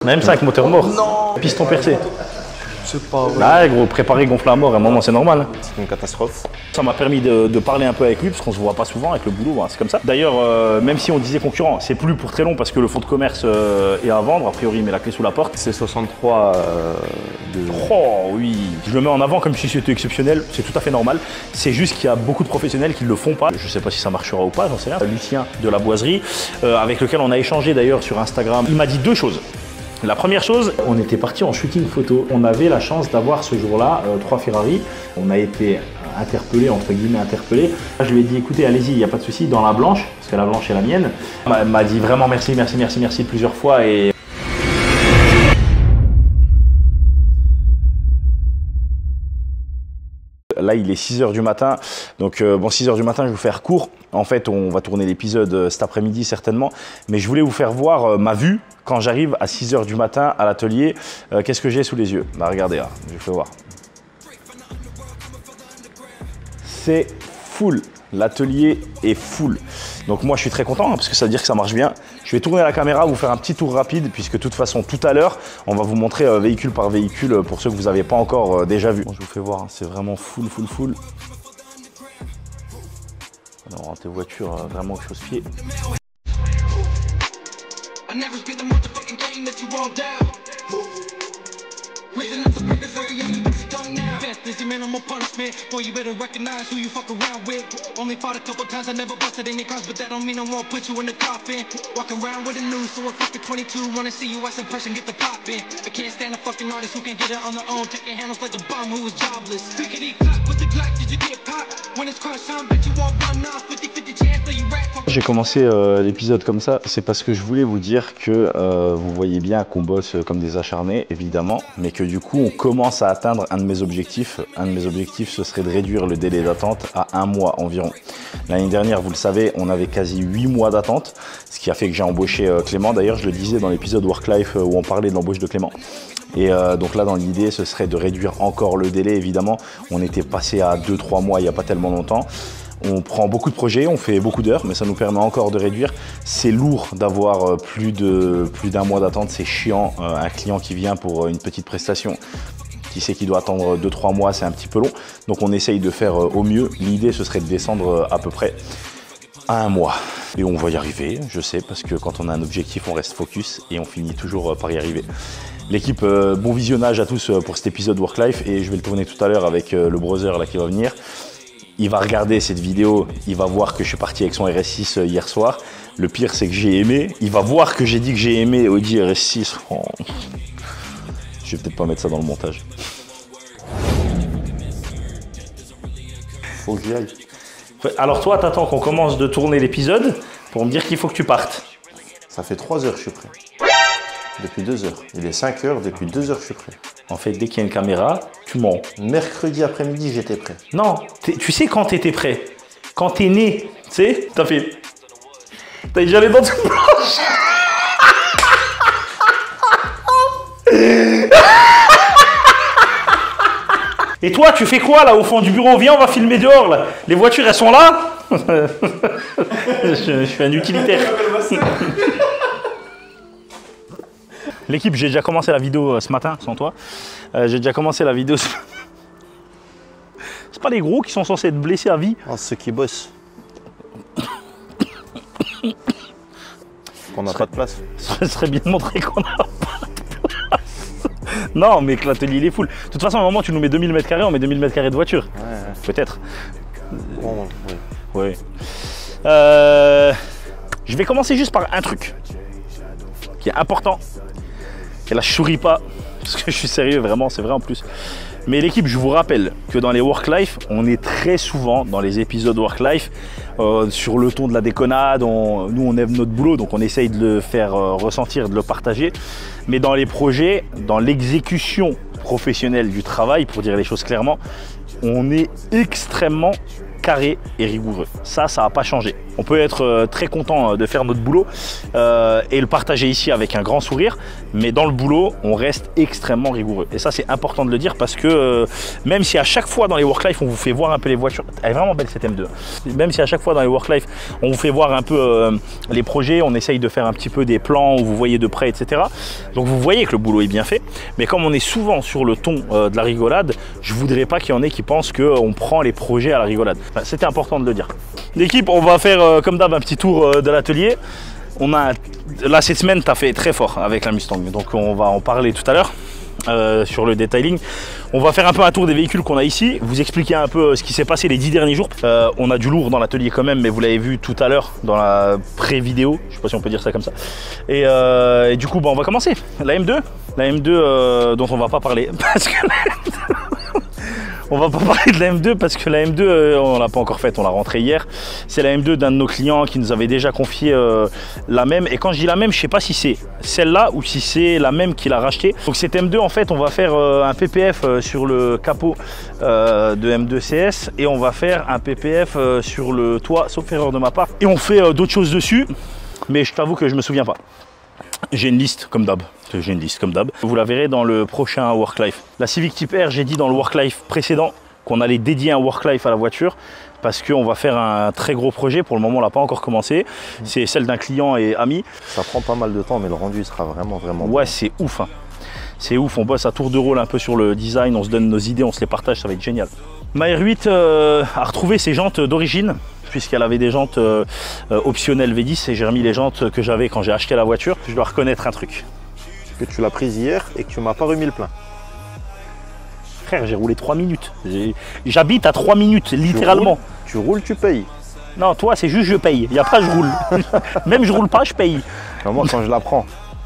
Même ça avec moteur mort. Non. Piston percé. C'est pas vrai. Bah gros, préparer gonfler à mort, à un moment c'est normal. Hein. C'est une catastrophe. Ça m'a permis de parler un peu avec lui, parce qu'on se voit pas souvent avec le boulot, hein, c'est comme ça. D'ailleurs, même si on disait concurrent, c'est plus pour très long parce que le fonds de commerce est à vendre, a priori il met la clé sous la porte. C'est 63 de... Oh oui, je le mets en avant comme si c'était exceptionnel, c'est tout à fait normal. C'est juste qu'il y a beaucoup de professionnels qui ne le font pas. Je sais pas si ça marchera ou pas, j'en sais rien. Lucien de la Boiserie, avec lequel on a échangé d'ailleurs sur Instagram, il m'a dit deux choses. La première chose, on était parti en shooting photo. On avait la chance d'avoir ce jour-là 3 Ferrari. On a été interpellé, entre guillemets interpellé. Je lui ai dit, écoutez, allez-y, il n'y a pas de souci, dans la blanche, parce que la blanche est la mienne. Elle m'a dit vraiment merci, merci, merci, merci plusieurs fois. Et là, il est 6 h du matin. Donc, bon, 6 h du matin, je vais vous faire court. En fait, on va tourner l'épisode cet après-midi, certainement. Mais je voulais vous faire voir ma vue quand j'arrive à 6 h du matin à l'atelier. Qu'est-ce que j'ai sous les yeux? Bah, regardez, là, je vous fais voir. C'est full. L'atelier est full. Donc moi je suis très content parce que ça veut dire que ça marche bien. Je vais tourner la caméra, vous faire un petit tour rapide puisque de toute façon tout à l'heure on va vous montrer véhicule par véhicule pour ceux que vous n'avez pas encore déjà vu. Bon, je vous fais voir, hein, c'est vraiment full. On aura tes voitures vraiment chausse-pied. Minimal punishment, boy, you better recognize who you fuck around with. Only fought a couple times, I never busted any cars, but that don't mean I won't put you in the coffin. Walking around with a noose, so a fucking 22, wanna see you as a person, get the poppin'. I can't stand a fucking artist who can't get it on their own, taking handles like a bum who was jobless. Pickety clap with the Glock, did you get popped? When it's crunch time, bet you won't run off, 50-50 chance that you rat. J'ai commencé l'épisode comme ça, c'est parce que je voulais vous dire que vous voyez bien qu'on bosse comme des acharnés, évidemment, mais que du coup on commence à atteindre un de mes objectifs. Un de mes objectifs, ce serait de réduire le délai d'attente à 1 mois environ. L'année dernière, vous le savez, on avait quasi 8 mois d'attente, ce qui a fait que j'ai embauché Clément. D'ailleurs, je le disais dans l'épisode Work Life où on parlait de l'embauche de Clément. Et donc là, dans l'idée, ce serait de réduire encore le délai, évidemment. On était passé à 2-3 mois il n'y a pas tellement longtemps. On prend beaucoup de projets, on fait beaucoup d'heures, mais ça nous permet encore de réduire. C'est lourd d'avoir plus d'un mois d'attente, c'est chiant. Un client qui vient pour une petite prestation, qui sait qu'il doit attendre 2-3 mois, c'est un petit peu long. Donc on essaye de faire au mieux. L'idée, ce serait de descendre à peu près à 1 mois. Et on va y arriver, je sais, parce que quand on a un objectif, on reste focus et on finit toujours par y arriver. L'équipe, bon visionnage à tous pour cet épisode Work Life, et je vais le tourner tout à l'heure avec le brother là qui va venir. Il va regarder cette vidéo, il va voir que je suis parti avec son RS6 hier soir. Le pire, c'est que j'ai aimé. Il va voir que j'ai dit que j'ai aimé Audi RS6. Oh. Je vais peut-être pas mettre ça dans le montage. Faut que j'y aille. Alors toi, t'attends qu'on commence de tourner l'épisode pour me dire qu'il faut que tu partes. Ça fait 3 heures que je suis prêt. Depuis 2 heures. Il est 5 heures, depuis 2 heures je suis prêt. En fait, dès qu'il y a une caméra, tu mens. Mercredi après-midi, j'étais prêt. Non, tu sais quand t'étais prêt. Quand t'es né, tu sais, t'as fait... T'as déjà les dents toutes blanches. Et toi, tu fais quoi là au fond du bureau? Viens, on va filmer dehors là. Les voitures, elles sont là. Je suis un utilitaire. L'équipe, j'ai déjà commencé la vidéo ce matin, sans toi. J'ai déjà commencé la vidéo. C'est pas les gros qui sont censés être blessés à vie. Oh, ceux qui bossent. On n'a pas de place. Ce serait bien de montrer qu'on n'a pas de place. Non, mais que l'atelier il est full. De toute façon, à un moment, tu nous mets 2000 m², on met 2000 m² de voiture. Ouais. Peut-être. Bon, oui. Oui. Je vais commencer juste par un truc qui est important. Et là, je souris pas, parce que je suis sérieux, vraiment, c'est vrai en plus. Mais l'équipe, je vous rappelle que dans les Work Life, on est très souvent dans les épisodes Work Life sur le ton de la déconnade. Nous, on aime notre boulot, donc on essaye de le faire ressentir, de le partager. Mais dans les projets, dans l'exécution professionnelle du travail, pour dire les choses clairement, on est extrêmement carré et rigoureux. Ça n'a pas changé. On peut être très content de faire notre boulot et le partager ici avec un grand sourire, mais dans le boulot, on reste extrêmement rigoureux. Et ça, c'est important de le dire parce que même si à chaque fois dans les work-life, on vous fait voir un peu les voitures, elle est vraiment belle cette M2. Même si à chaque fois dans les work-life, on vous fait voir un peu les projets, on essaye de faire un petit peu des plans où vous voyez de près, etc. Donc vous voyez que le boulot est bien fait, mais comme on est souvent sur le ton de la rigolade, je voudrais pas qu'il y en ait qui pensent qu'on prend les projets à la rigolade. Enfin, c'était important de le dire. L'équipe, on va faire comme d'hab un petit tour de l'atelier. Là cette semaine, tu as fait très fort avec la Mustang, donc on va en parler tout à l'heure. Sur le detailing, on va faire un peu un tour des véhicules qu'on a ici, vous expliquer un peu ce qui s'est passé les 10 derniers jours. On a du lourd dans l'atelier quand même, mais vous l'avez vu tout à l'heure dans la pré-vidéo, je sais pas si on peut dire ça comme ça. Et du coup, on va commencer. La M2 dont on va pas parler parce que on va pas parler de la M2 parce que la M2, on l'a pas encore faite, on l'a rentrée hier. C'est la M2 d'un de nos clients qui nous avait déjà confié la même. Et quand je dis la même, je sais pas si c'est celle-là ou si c'est la même qu'il a racheté. Donc cette M2, en fait, on va faire un PPF sur le capot de M2 CS et on va faire un PPF sur le toit, sauf erreur de ma part. Et on fait d'autres choses dessus, mais je t'avoue que je me souviens pas. J'ai une liste comme d'hab. Vous la verrez dans le prochain Work-Life. La Civic Type R, j'ai dit dans le Work-Life précédent qu'on allait dédier un Work-Life à la voiture parce qu'on va faire un très gros projet. Pour le moment, on l'a pas encore commencé. C'est celle d'un client et ami. Ça prend pas mal de temps, mais le rendu sera vraiment ouais, c'est ouf. Hein. C'est ouf. On bosse à tour de rôle un peu sur le design. On se donne nos idées, on se les partage. Ça va être génial. Ma R8 a retrouvé ses jantes d'origine, puisqu'elle avait des jantes optionnelles V10 et j'ai remis les jantes que j'avais quand j'ai acheté la voiture. Je dois reconnaître un truc. Que tu l'as prise hier et que tu m'as pas remis le plein. Frère, j'ai roulé 3 minutes. J'habite à 3 minutes, littéralement. Tu roules, tu payes. Non, toi, c'est juste je paye. Il n'y a pas je roule. Même je roule pas, je paye. Non, moi, quand je la prends,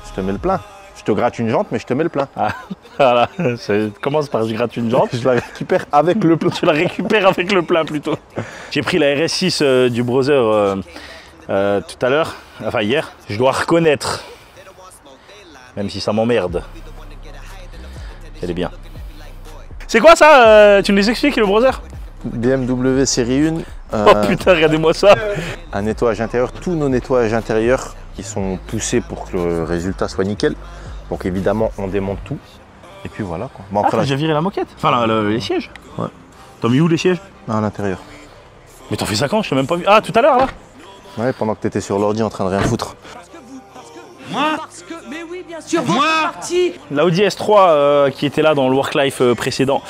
je te mets le plein. Je te gratte une jante, mais je te mets le plein. Ah, voilà. Commence par je gratte une jante. Je la récupère avec le plein. Tu la récupères avec le plein plutôt. J'ai pris la RS6 du Brother tout à l'heure, enfin hier. Je dois reconnaître, même si ça m'emmerde, elle est bien. C'est quoi ça tu nous expliques le Brother? BMW série 1. Oh putain, regardez-moi ça. Un nettoyage intérieur. Tous nos nettoyages intérieurs, ils sont poussés pour que le résultat soit nickel. Donc évidemment, on démonte tout. Et puis voilà quoi. Bon, après, t'as déjà viré la moquette? Enfin, les sièges? Ouais. T'as mis où les sièges? À l'intérieur. Mais t'en fais ça quand? Je t'ai même pas vu. Ah, tout à l'heure là? Ouais, pendant que t'étais sur l'ordi en train de rien foutre. Parce que, mais oui, bien sûr, partie. La Audi S3 qui était là dans le Work-Life précédent.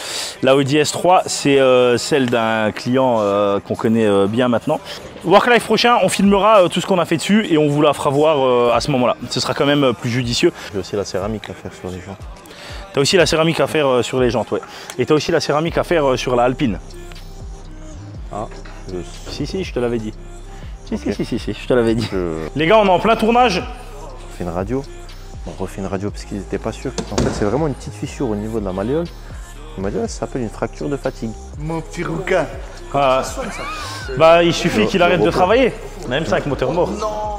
La Audi S3, c'est celle d'un client qu'on connaît bien maintenant. Work-Life prochain, on filmera tout ce qu'on a fait dessus et on vous la fera voir à ce moment-là. Ce sera quand même plus judicieux. J'ai aussi la céramique à faire sur les jantes. T'as aussi la céramique à faire sur les jantes, ouais. Et t'as aussi la céramique à faire sur la Alpine. Ah, si, je te l'avais dit. Okay. Si, je te l'avais dit. Les gars, on est en plein tournage. On refait une radio. On refait une radio parce qu'ils n'étaient pas sûrs. En fait, c'est vraiment une petite fissure au niveau de la malléole. Il m'a dit, ça s'appelle une fracture de fatigue. Mon petit rouquin. Ah, bah, il suffit qu'il arrête de travailler. Même ça avec moteur mort.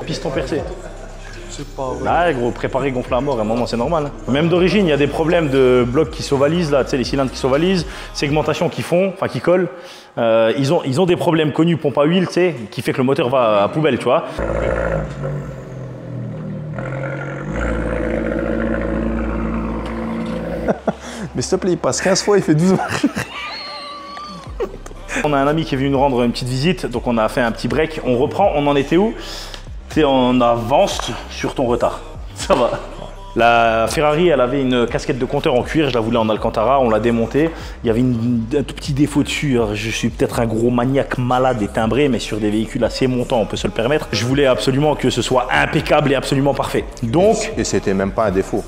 Piston percé. C'est pas vrai. Ah gros, préparer gonfler à mort, à un moment c'est normal. Hein. Même d'origine, il y a des problèmes de blocs qui s'ovalisent, là, tu sais, les cylindres qui s'ovalisent, segmentation qui font, enfin qui collent. Ils ont des problèmes connus, pompe à huile, tu sais, qui fait que le moteur va à poubelle, tu vois. Mais s'il te plaît, il passe 15 fois, il fait 12 marches. On a un ami qui est venu nous rendre une petite visite, donc on a fait un petit break. On reprend, on en était où? On avance sur ton retard. Ça va. La Ferrari, elle avait une casquette de compteur en cuir, je la voulais en Alcantara, on l'a démontée. Il y avait un tout petit défaut dessus. Alors, je suis peut-être un gros maniaque malade et timbré, mais sur des véhicules assez montants, on peut se le permettre. Je voulais absolument que ce soit impeccable et absolument parfait. Donc, et c'était même pas un défaut.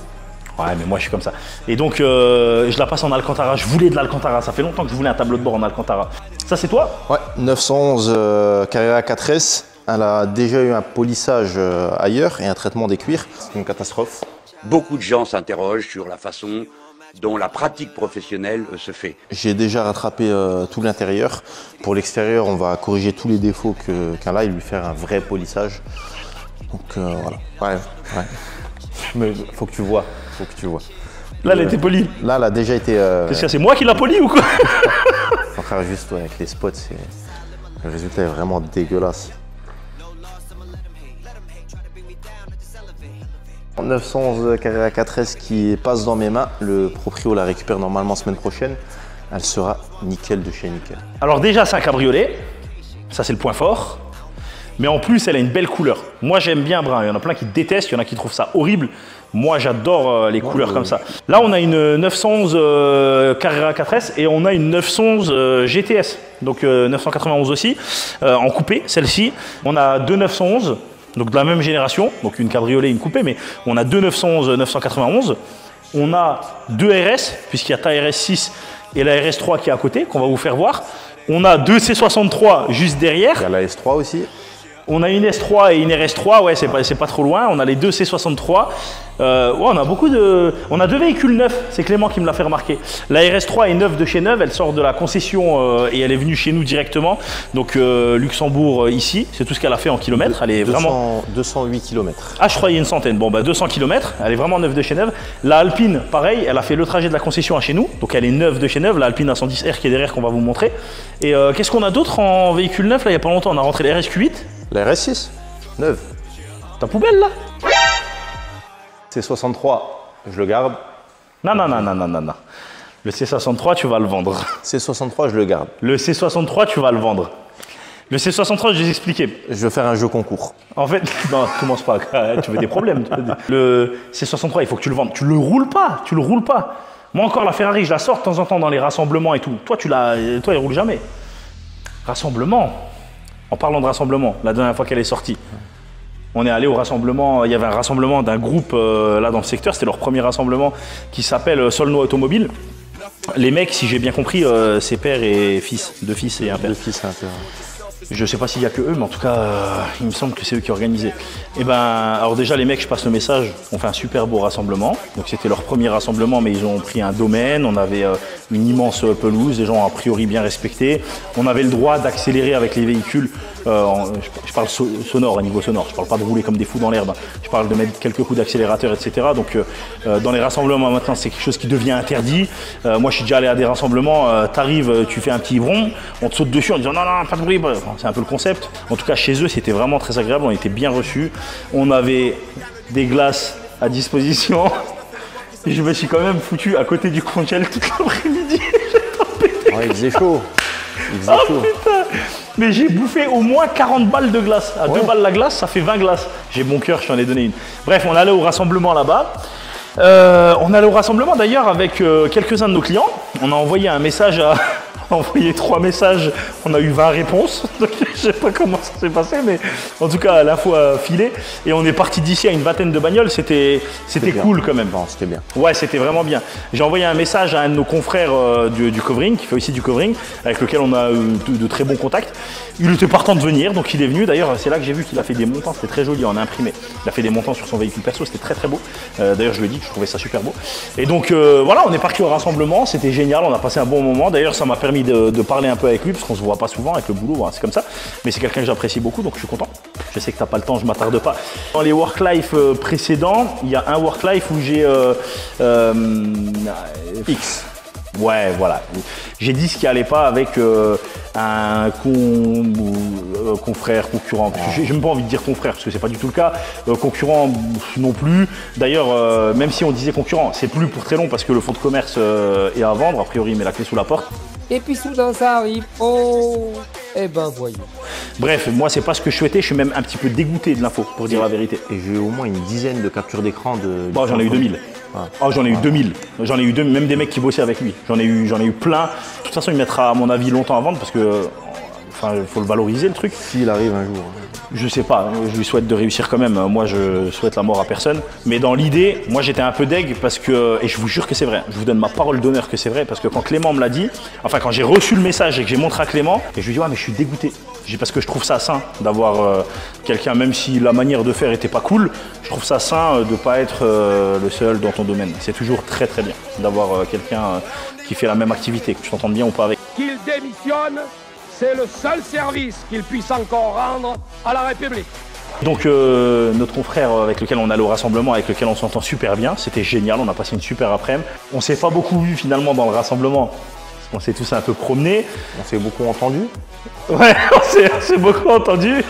Ouais, mais moi je suis comme ça. Et donc, je la passe en Alcantara. Je voulais de l'Alcantara. Ça fait longtemps que je voulais un tableau de bord en Alcantara. Ça, c'est toi? Ouais, 911 Carrera 4S. Elle a déjà eu un polissage ailleurs et un traitement des cuirs. C'est une catastrophe. Beaucoup de gens s'interrogent sur la façon dont la pratique professionnelle se fait. J'ai déjà rattrapé tout l'intérieur. Pour l'extérieur, on va corriger tous les défauts qu'elle a et lui faire un vrai polissage. Donc voilà. Ouais. Mais faut que tu vois. Là, elle a été polie. Là, elle a déjà été. Qu'est-ce que c'est moi qui l'a polie ou quoi? Faut faire juste avec les spots. Le résultat est vraiment dégueulasse. 911 Carrera 4S qui passe dans mes mains. Le proprio la récupère normalement semaine prochaine. Elle sera nickel de chez nickel. Alors déjà, c'est un cabriolet. Ça, c'est le point fort. Mais en plus, elle a une belle couleur. Moi, j'aime bien brun. Il y en a plein qui détestent, il y en a qui trouvent ça horrible. Moi, j'adore les couleurs comme ça. Là, on a une 911 Carrera 4S et on a une 911 GTS. Donc 991 aussi, en coupé, celle-ci. On a deux 911, donc de la même génération. Donc une cabriolet, une coupée, mais on a deux 911 991. On a deux RS, puisqu'il y a ta RS6 et la RS3 qui est à côté, qu'on va vous faire voir. On a deux C63 juste derrière. Il y a la S3 aussi. On a une S3 et une RS3, ouais, c'est pas trop loin. On a les deux C63. Ouais, on a beaucoup de. On a deux véhicules neufs, c'est Clément qui me l'a fait remarquer. La RS3 est neuve de chez Neuve, elle sort de la concession et elle est venue chez nous directement. Donc Luxembourg ici, c'est tout ce qu'elle a fait en kilomètres. Elle est 208 km. Ah, je croyais une centaine. Bon, bah 200 km, elle est vraiment neuve de chez Neuve. La Alpine, pareil, elle a fait le trajet de la concession à chez nous. Donc elle est neuve de chez Neuve, la Alpine A110R qui est derrière qu'on va vous montrer. Et qu'est-ce qu'on a d'autre en véhicule neuf là? Il n'y a pas longtemps, on a rentré la RSQ8. La RS6, neuve. Ta poubelle là? C63, je le garde. Non. Le C63, tu vas le vendre. C63, je le garde. Le C63, tu vas le vendre. Le C63, je vais expliquer. Je veux faire un jeu concours. En fait, non, commence pas. Tu veux des problèmes. Le C63, il faut que tu le vendes. Tu le roules pas. Moi encore, la Ferrari, je la sors de temps en temps dans les rassemblements et tout. Toi, il roule jamais. Rassemblement. En parlant de rassemblement, la dernière fois qu'elle est sortie, on est allé au rassemblement, il y avait un rassemblement d'un groupe là dans le secteur, c'était leur premier rassemblement qui s'appelle Solno Automobile. Les mecs, si j'ai bien compris, c'est père et fils, deux fils et un père. Deux fils et un père. Je sais pas s'il y a que eux, mais en tout cas, il me semble que c'est eux qui organisaient. Et ben, alors déjà les mecs, je passe le message, on fait un super beau rassemblement. Donc c'était leur premier rassemblement, mais ils ont pris un domaine, on avait une immense pelouse, des gens a priori bien respectés. On avait le droit d'accélérer avec les véhicules. Je parle sonore, à niveau sonore. Je parle pas de rouler comme des fous dans l'herbe. Je parle de mettre quelques coups d'accélérateur, etc. Donc dans les rassemblements maintenant, c'est quelque chose qui devient interdit. Moi, je suis déjà allé à des rassemblements. T'arrives, tu fais un petit bron, on te saute dessus en disant non, pas de bruit. C'est un peu le concept. En tout cas, chez eux, c'était vraiment très agréable. On était bien reçus. On avait des glaces à disposition. Et je me suis quand même foutu à côté du congèle toute l'après-midi. Ouais, il faisait chaud. Putain. Mais j'ai bouffé au moins 40 balles de glace. À 2 balles la glace, ça fait 20 glaces. J'ai bon cœur, je t'en ai donné une. Bref, on allait au rassemblement là-bas. On allait au rassemblement d'ailleurs avec quelques-uns de nos clients. On a envoyé un message à... On a envoyé 3 messages, on a eu 20 réponses. Donc, je sais pas comment ça s'est passé, mais en tout cas, l'info a filé. Et on est parti d'ici à une vingtaine de bagnoles. C'était cool quand même. Non, c'était bien. Ouais, c'était vraiment bien. J'ai envoyé un message à un de nos confrères du covering, qui fait aussi du covering, avec lequel on a eu de très bons contacts. Il était partant de venir, donc il est venu. D'ailleurs, c'est là que j'ai vu qu'il a fait des montants. C'était très joli, on a imprimé. Il a fait des montants sur son véhicule perso, c'était très très beau. D'ailleurs, je lui ai dit que je trouvais ça super beau. Et donc, voilà, on est parti au rassemblement. C'était génial, on a passé un bon moment. D'ailleurs, ça m'a permis de parler un peu avec lui, parce qu'on se voit pas souvent avec le boulot, voilà, c'est comme ça. Mais c'est quelqu'un que j'apprécie beaucoup, donc je suis content. Je sais que t'as pas le temps, je m'attarde pas. Dans les work-life précédents, il y a un work-life où j'ai X. Ouais, voilà. J'ai dit ce qui allait pas avec un confrère, concurrent. J'ai même pas envie de dire confrère parce que c'est pas du tout le cas. Concurrent non plus. D'ailleurs, même si on disait concurrent, c'est plus pour très long parce que le fonds de commerce est à vendre. A priori, il met la clé sous la porte. Et puis soudain ça arrive. Oh, eh ben voyons. Bref, moi c'est pas ce que je souhaitais. Je suis même un petit peu dégoûté de l'info pour dire la vérité. Et j'ai eu au moins une dizaine de captures d'écran de. Bon, j'en ai eu 2000. Oh, j'en ai eu 2000. J'en ai eu 2000, même des mecs qui bossaient avec lui. J'en ai eu plein. De toute façon, il mettra à mon avis longtemps à vendre parce que, enfin, il faut le valoriser le truc. S'il arrive un jour. Je sais pas, je lui souhaite de réussir quand même. Moi, je souhaite la mort à personne. Mais dans l'idée, moi, j'étais un peu deg parce que, et je vous jure que c'est vrai. Je vous donne ma parole d'honneur que c'est vrai parce que quand Clément me l'a dit, enfin, quand j'ai reçu le message et que j'ai montré à Clément, et je lui ai dit, ouais, mais je suis dégoûté. Parce que je trouve ça sain d'avoir quelqu'un, même si la manière de faire était pas cool, je trouve ça sain de pas être le seul dans ton domaine. C'est toujours très très bien d'avoir quelqu'un qui fait la même activité, que tu t'entendes bien ou pas avec. Qu'il démissionne, c'est le seul service qu'il puisse encore rendre à la République. Donc notre confrère avec lequel on allait au rassemblement, avec lequel on s'entend super bien, c'était génial, on a passé une super après-midi. On s'est pas beaucoup vu finalement dans le rassemblement. On s'est tous un peu promenés. On s'est beaucoup entendu. Ouais, on s'est beaucoup entendu.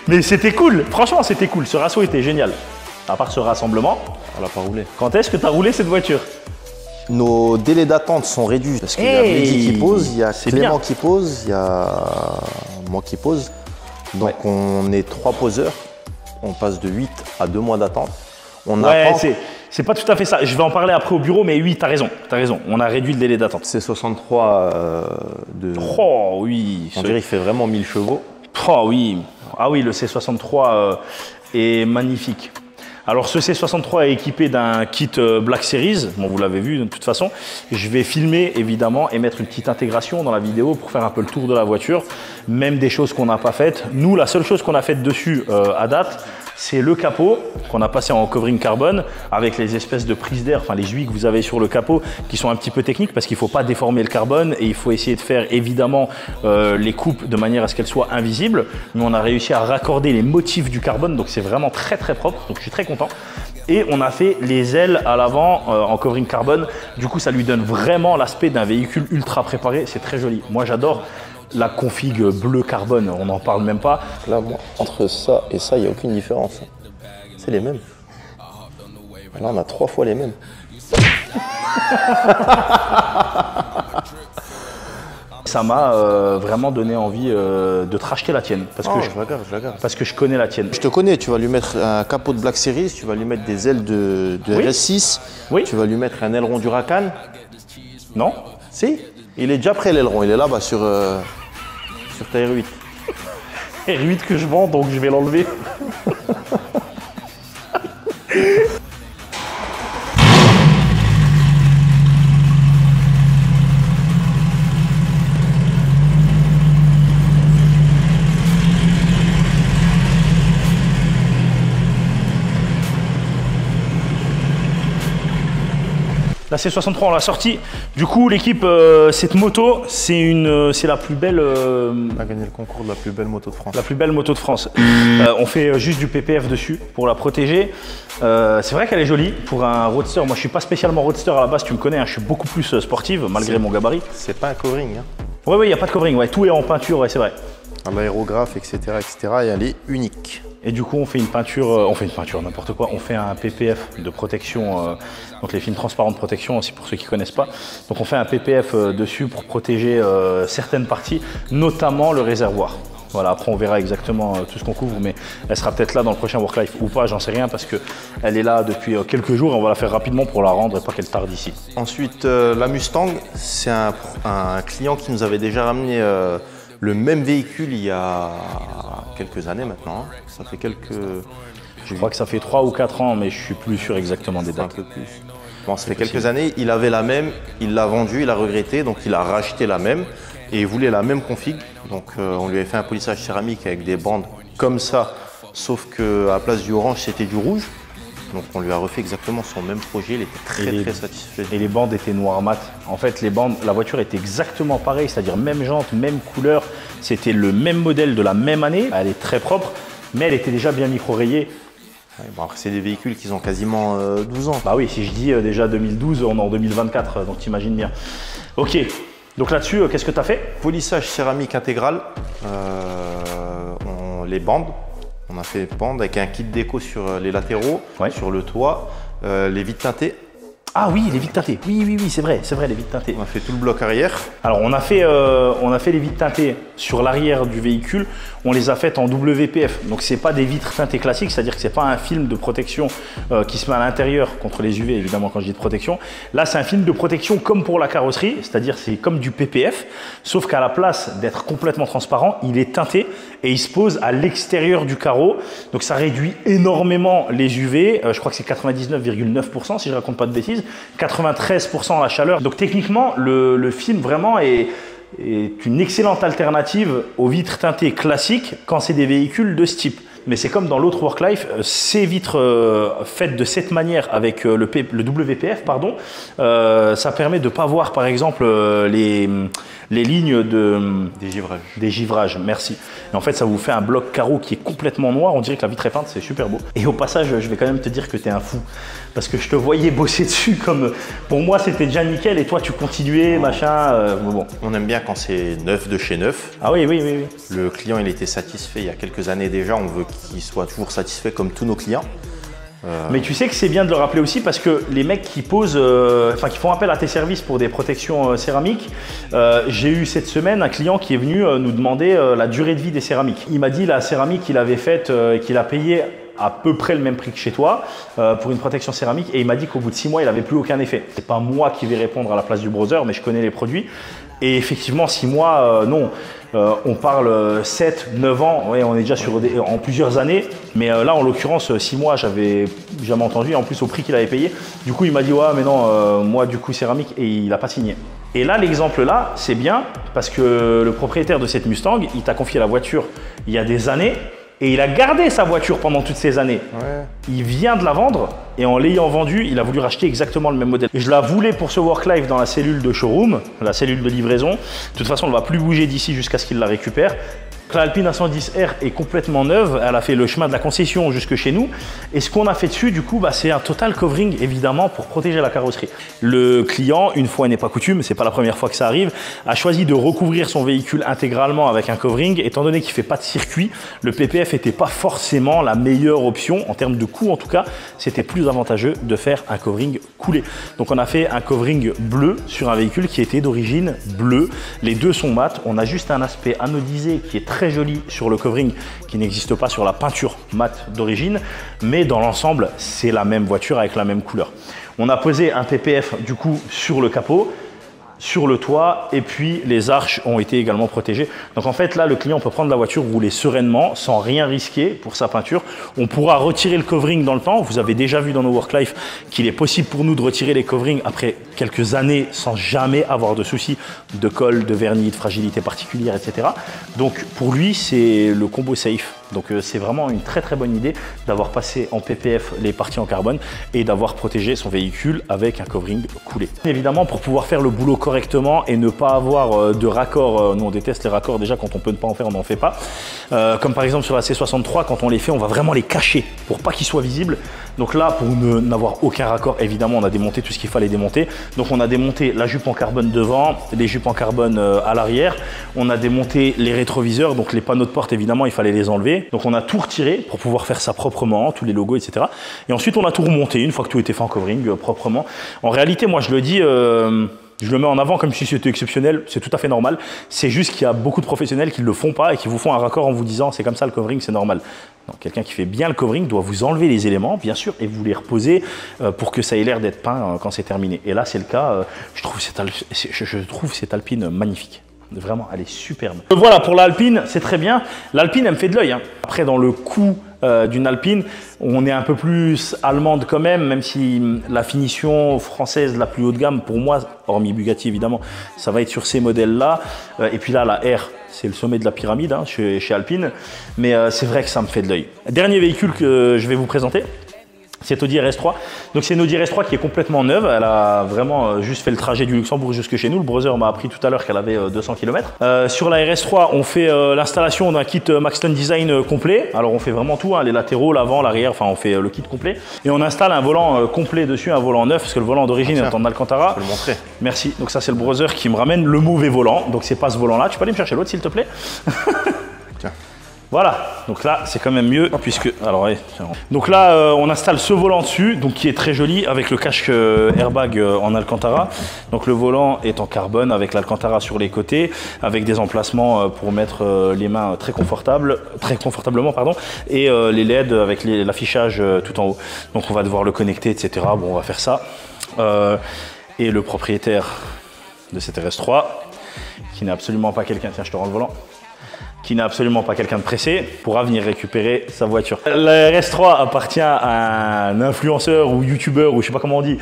Mais c'était cool. Franchement, c'était cool. Ce rasso était génial. à part ce rassemblement. On l'a pas roulé. Quand est-ce que tu as roulé cette voiture? Nos délais d'attente sont réduits parce qu'il y a Mehdi qui pose, il y a Clément qui pose, il y a moi qui pose. Donc on est 3 poseurs. On passe de 8 à 2 mois d'attente. C'est pas tout à fait ça. Je vais en parler après au bureau, mais oui, t'as raison. On a réduit le délai d'attente. C'est 63 de. Oh oui. On dirait qu'il fait vraiment 1000 chevaux. Oh oui. Ah oui, le C63 est magnifique. Alors ce C63 est équipé d'un kit Black Series, bon, vous l'avez vu de toute façon. Je vais filmer évidemment et mettre une petite intégration dans la vidéo pour faire un peu le tour de la voiture, même des choses qu'on n'a pas faites. Nous, la seule chose qu'on a faite dessus à date, c'est le capot qu'on a passé en covering carbone avec les espèces de prises d'air, enfin les juies que vous avez sur le capot qui sont un petit peu techniques parce qu'il ne faut pas déformer le carbone et il faut essayer de faire évidemment les coupes de manière à ce qu'elles soient invisibles. Mais on a réussi à raccorder les motifs du carbone, donc c'est vraiment très propre, donc je suis très content. Et on a fait les ailes à l'avant en covering carbone, du coup ça lui donne vraiment l'aspect d'un véhicule ultra préparé, c'est très joli. Moi j'adore la config bleu carbone, on n'en parle même pas. Là, moi, entre ça et ça, il n'y a aucune différence. C'est les mêmes. Là, on a 3 fois les mêmes. Ça m'a vraiment donné envie de te racheter la tienne. Parce que je la garde. Parce que je connais la tienne. Je te connais, tu vas lui mettre un capot de Black Series, tu vas lui mettre des ailes de RS6, tu vas lui mettre un aileron du Huracan. Non? Si, il est déjà prêt l'aileron, il est là-bas sur ta R8. R8 que je vends, donc je vais l'enlever. La C63 on l'a sortie. Du coup l'équipe, cette moto, c'est la plus belle. On a gagné le concours de la plus belle moto de France. La plus belle moto de France. On fait juste du PPF dessus pour la protéger. C'est vrai qu'elle est jolie pour un roadster. Moi je suis pas spécialement roadster à la base, tu me connais, hein, je suis beaucoup plus sportive malgré mon gabarit. C'est pas un covering. Hein. Oui, il n'y a pas de covering, ouais, tout est en peinture, ouais, c'est vrai. L'aérographe, etc., et elle est unique. Et du coup, on fait une peinture, n'importe quoi. On fait un PPF de protection, donc les films transparents de protection aussi pour ceux qui ne connaissent pas. Donc on fait un PPF dessus pour protéger certaines parties, notamment le réservoir. Voilà, après on verra exactement tout ce qu'on couvre, mais elle sera peut-être là dans le prochain Worklife ou pas, j'en sais rien, parce qu'elle est là depuis quelques jours et on va la faire rapidement pour la rendre et pas qu'elle tarde ici. Ensuite, la Mustang, c'est un client qui nous avait déjà ramené le même véhicule il y a quelques années maintenant. Ça fait quelques... Je crois que ça fait 3 ou 4 ans, mais je suis plus sûr exactement des dates. Un peu plus. Bon, ça fait quelques années, il avait la même, il l'a vendue, il a regretté, donc il a racheté la même et il voulait la même config. Donc on lui avait fait un polissage céramique avec des bandes comme ça, sauf qu'à la place du orange, c'était du rouge. Donc on lui a refait exactement son même projet, il était très satisfait. Et les bandes étaient noires mat. En fait, les bandes, la voiture était exactement pareille, c'est-à-dire même jante, même couleur. C'était le même modèle de la même année. Elle est très propre, mais elle était déjà bien micro-rayée. Ouais, bon, après, c'est des véhicules qui ont quasiment 12 ans. Bah oui, si je dis déjà 2012, on est en 2024, donc t'imagines bien. Ok, donc là-dessus, qu'est-ce que tu as fait? Polissage céramique intégral, les bandes. On a fait bandes avec un kit déco sur les latéraux, sur le toit, les vitres teintées. Ah oui, les vitres teintées. Oui, c'est vrai, les vitres teintées. On a fait tout le bloc arrière. Alors on a fait les vitres teintées sur l'arrière du véhicule. On les a faites en WPF. Donc c'est pas des vitres teintées classiques, c'est-à-dire que c'est pas un film de protection qui se met à l'intérieur contre les UV, évidemment quand je dis de protection. Là c'est un film de protection comme pour la carrosserie, c'est-à-dire c'est comme du PPF, sauf qu'à la place d'être complètement transparent, il est teinté et il se pose à l'extérieur du carreau. Donc ça réduit énormément les UV. Je crois que c'est 99,9% si je raconte pas de bêtises. 93% la chaleur. Donc techniquement, le film vraiment est une excellente alternative aux vitres teintées classiques quand c'est des véhicules de ce type. Mais c'est comme dans l'autre Worklife, ces vitres faites de cette manière avec le WPF, pardon, ça permet de ne pas voir par exemple les lignes des givrages, merci. Et en fait, ça vous fait un bloc carreau qui est complètement noir. On dirait que la vitre est peinte, c'est super beau. Et au passage, je vais quand même te dire que tu es un fou. Parce que je te voyais bosser dessus comme... Pour moi, c'était déjà nickel et toi, tu continuais, machin. Bon. On aime bien quand c'est neuf de chez neuf. Ah oui. Le client, il était satisfait il y a quelques années déjà. On veut qu'il soit toujours satisfait comme tous nos clients. Mais tu sais que c'est bien de le rappeler aussi parce que les mecs qui posent, qui font appel à tes services pour des protections céramiques, j'ai eu cette semaine un client qui est venu nous demander la durée de vie des céramiques. Il m'a dit la céramique qu'il avait faite, qu'il a payé à peu près le même prix que chez toi pour une protection céramique et il m'a dit qu'au bout de 6 mois il n'avait plus aucun effet. C'est pas moi qui vais répondre à la place du browser mais je connais les produits et effectivement 6 mois non. On parle 7, 9 ans, ouais, on est déjà en plusieurs années, mais là en l'occurrence 6 mois j'avais jamais entendu, en plus au prix qu'il avait payé. Du coup il m'a dit ouais mais non, moi du coup céramique et il n'a pas signé. Et là l'exemple là c'est bien parce que le propriétaire de cette Mustang, il t'a confié la voiture il y a des années et il a gardé sa voiture pendant toutes ces années. Ouais. Il vient de la vendre et en l'ayant vendue, il a voulu racheter exactement le même modèle. Je la voulais pour ce work life dans la cellule de showroom, la cellule de livraison. De toute façon, elle ne va plus bouger d'ici jusqu'à ce qu'il la récupère. L'Alpine A110R est complètement neuve, elle a fait le chemin de la concession jusque chez nous et ce qu'on a fait dessus du coup c'est un total covering évidemment pour protéger la carrosserie. Le client, une fois n'est pas coutume, c'est pas la première fois que ça arrive, a choisi de recouvrir son véhicule intégralement avec un covering étant donné qu'il fait pas de circuit, le PPF n'était pas forcément la meilleure option en termes de coût en tout cas, c'était plus avantageux de faire un covering coulé. Donc on a fait un covering bleu sur un véhicule qui était d'origine bleue, les deux sont mat, on a juste un aspect anodisé qui est très joli sur le covering qui n'existe pas sur la peinture mat d'origine, mais dans l'ensemble c'est la même voiture avec la même couleur. On a posé un PPF du coup sur le capot, sur le toit et puis les arches ont été également protégées. Donc en fait là le client peut prendre la voiture, rouler sereinement sans rien risquer pour sa peinture. On pourra retirer le covering dans le temps. Vous avez déjà vu dans nos work life qu'il est possible pour nous de retirer les coverings après quelques années sans jamais avoir de soucis de colle, de vernis, de fragilité particulière, etc. Donc pour lui c'est le combo safe. Donc c'est vraiment une très très bonne idée d'avoir passé en PPF les parties en carbone et d'avoir protégé son véhicule avec un covering coulé. Évidemment pour pouvoir faire le boulot correctement et ne pas avoir de raccords, nous on déteste les raccords déjà quand on peut ne pas en faire on n'en fait pas. Comme par exemple sur la C63 quand on les fait on va vraiment les cacher pour pas qu'ils soient visibles. Donc là pour n'avoir aucun raccord évidemment on a démonté tout ce qu'il fallait démonter. Donc on a démonté la jupe en carbone devant, les jupes en carbone à l'arrière, on a démonté les rétroviseurs, donc les panneaux de porte évidemment il fallait les enlever. Donc on a tout retiré pour pouvoir faire ça proprement, tous les logos, etc. Et ensuite on a tout remonté une fois que tout était fait en covering proprement. En réalité, moi je le dis, je le mets en avant comme si c'était exceptionnel, c'est tout à fait normal. C'est juste qu'il y a beaucoup de professionnels qui ne le font pas et qui vous font un raccord en vous disant c'est comme ça le covering, c'est normal. Quelqu'un qui fait bien le covering doit vous enlever les éléments, bien sûr, et vous les reposer pour que ça ait l'air d'être peint quand c'est terminé. Et là c'est le cas, je trouve cette Alpine magnifique. Vraiment, elle est superbe. Voilà, pour l'Alpine, c'est très bien. L'Alpine, elle me fait de l'œil. Hein. Après, dans le coût d'une Alpine, on est un peu plus allemande quand même si la finition française la plus haut de gamme, pour moi, hormis Bugatti évidemment, ça va être sur ces modèles-là. Et puis là, la R, c'est le sommet de la pyramide hein, chez Alpine. Mais c'est vrai que ça me fait de l'œil. Dernier véhicule que je vais vous présenter. C'est Audi RS3. Donc c'est une Audi RS3 qui est complètement neuve. Elle a vraiment juste fait le trajet du Luxembourg jusque chez nous. Le browser m'a appris tout à l'heure qu'elle avait 200 km. Sur la RS3, on fait l'installation d'un kit Maxton Design complet. Alors on fait vraiment tout, hein, les latéraux, l'avant, l'arrière, enfin on fait le kit complet. Et on installe un volant complet dessus, un volant neuf, parce que le volant d'origine est en Alcantara. Je peux le montrer. Merci. Donc ça c'est le browser qui me ramène le mauvais volant. Donc c'est pas ce volant-là. Tu peux aller me chercher l'autre s'il te plaît. Voilà, donc là c'est quand même mieux puisque alors ouais, donc là on installe ce volant dessus, donc qui est très joli avec le cache airbag en Alcantara. Donc le volant est en carbone avec l'Alcantara sur les côtés, avec des emplacements pour mettre les mains très confortablement pardon, et les LED avec l'affichage tout en haut. Donc on va devoir le connecter, etc. Bon, on va faire ça. Et le propriétaire de cette RS3, qui n'est absolument pas quelqu'un, tiens je te rends le volant, qui n'est absolument pas quelqu'un de pressé, pourra venir récupérer sa voiture. La RS3 appartient à un influenceur ou youtubeur, ou je sais pas comment on dit,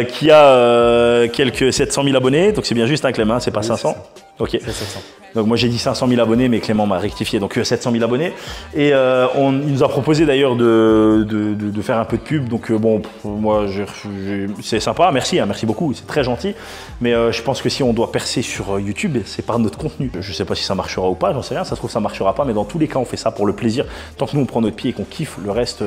qui a quelques 700 000 abonnés, donc c'est bien juste un Clément, c'est pas 500. Ok. C'est 700. Donc moi j'ai dit 500 000 abonnés, mais Clément m'a rectifié, donc 700 000 abonnés. Et il nous a proposé d'ailleurs de faire un peu de pub, donc bon, moi c'est sympa, merci, hein, merci beaucoup, c'est très gentil. Mais je pense que si on doit percer sur YouTube, c'est par notre contenu. Je sais pas si ça marchera ou pas, j'en sais rien, ça se trouve ça marchera pas, mais dans tous les cas on fait ça pour le plaisir. Tant que nous on prend notre pied et qu'on kiffe, le reste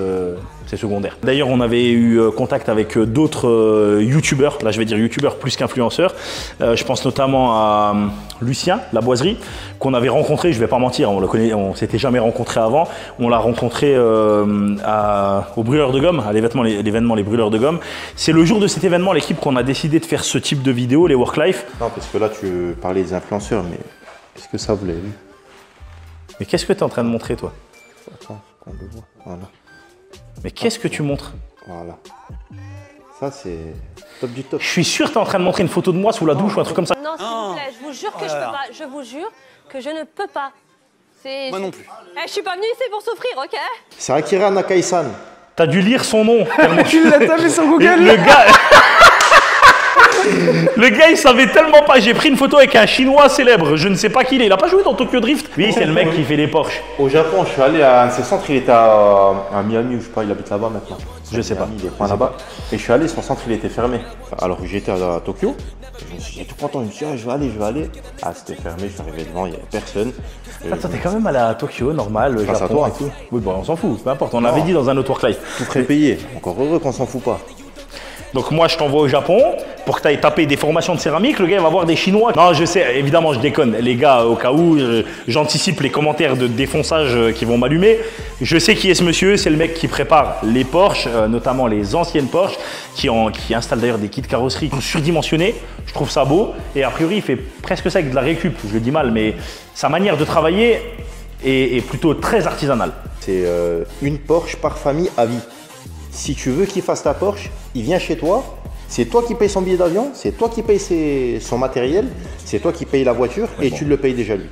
c'est secondaire. D'ailleurs on avait eu contact avec d'autres youtubeurs, là je vais dire youtubeurs plus qu'influenceurs. Je pense notamment à Lucien, La Boiserie, Boiserie, qu'on avait rencontré, je vais pas mentir, on s'était jamais rencontré avant. On l'a rencontré au Brûleur de Gomme, à l'événement les Brûleurs de Gomme. C'est le jour de cet événement, l'équipe, qu'on a décidé de faire ce type de vidéo, les Work-Life. Non, parce que là, tu parlais des influenceurs, mais est-ce que ça vous l'avez vu? Mais qu'est-ce que tu es en train de montrer, toi? Attends, qu'on le voit. Voilà. Mais qu'est-ce que tu montres? Voilà. Ça, c'est top du top. Je suis sûr que tu es en train de montrer une photo de moi sous la douche ou un truc comme ça. Non, s'il vous plaît, je vous jure que je peux pas. Je vous jure que je ne peux pas. Moi non plus. Je suis pas venue ici pour souffrir, ok? C'est Akira Nakai-san. T'as dû lire son nom. Tu l'as tapé sur Google. Le gars, il savait tellement pas. J'ai pris une photo avec un Chinois célèbre. Je ne sais pas qui il est. Il a pas joué dans Tokyo Drift. Oui, c'est le mec qui fait les Porsche. Au Japon, je suis allé à un de ses centres, il était à Miami, ou je sais pas, il habite là-bas maintenant. Je sais pas. Il est point là-bas. Et je suis allé, son centre, il était fermé. Alors que j'étais à Tokyo, je me suis dit, tout content, je me suis dit, je vais aller. Ah, c'était fermé, je suis arrivé devant, il n'y avait personne. Attends, t'es quand même allé à Tokyo, normal, Grâce Japon à toi. et tout. Oui, bon, on s'en fout, peu importe. On l'avait dit dans un autre Work-Life. Tout frais payé. Encore heureux qu'on s'en fout pas. Donc moi, je t'envoie au Japon pour que tu ailles taper des formations de céramique. Le gars, il va voir des Chinois. Non, je sais, évidemment, je déconne. Les gars, au cas où, j'anticipe les commentaires de défonçage qui vont m'allumer. Je sais qui est ce monsieur. C'est le mec qui prépare les Porsche, notamment les anciennes Porsche, qui installe d'ailleurs des kits carrosserie surdimensionnés. Je trouve ça beau. Et a priori, il fait presque ça avec de la récup. Je le dis mal, mais sa manière de travailler est plutôt très artisanale. C'est une Porsche par famille à vie. Si tu veux qu'il fasse ta Porsche, il vient chez toi, c'est toi qui payes son billet d'avion, c'est toi qui payes son matériel, c'est toi qui payes la voiture et tu le payes déjà lui.